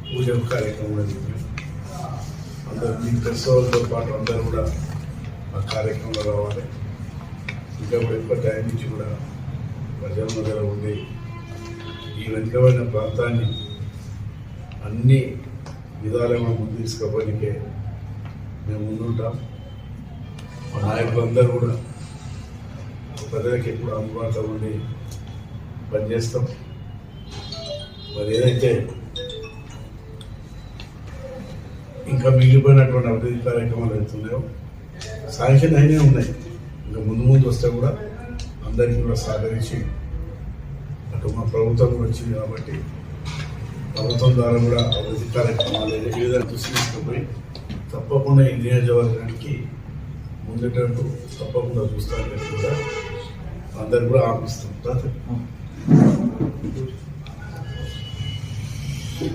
పూజ కార్యక్రమం అందరూ మీ ఫెస్టివల్తో పాటు అందరూ కూడా ఆ కార్యక్రమంలో రావాలి. ఇంకా కూడా ఎక్కువ టైం నుంచి కూడా ప్రజల మధ్యలో ఉండి ఈ వెనుకబడిన ప్రాంతాన్ని అన్ని విధాలుగా ముందు తీసుకుపోనికే మేము ముందుంటాం. మా నాయకులందరూ కూడా ప్రజలకు ఎప్పుడు అందుబాటులో ఉండి పనిచేస్తాం. మరి ఏదైతే ఇంకా మిగిలిపోయినటువంటి అభివృద్ధి కార్యక్రమాలు అవుతున్నాయో శాంక్షన్ అయినే ఉన్నాయి. ఇంకా ముందు వస్తే కూడా అందరికీ కూడా సహకరించి అటు మా ప్రభుత్వం వచ్చింది కాబట్టి ప్రభుత్వం ద్వారా కూడా అభివృద్ధి కార్యక్రమాలు ఏ విధంగా తీసుకుపోయి తప్పకుండా ఈ నియోజకవర్గానికి ముందేటట్టు తప్పకుండా చూస్తానికి కూడా అందరు కూడా ఆపిస్తుంటారు.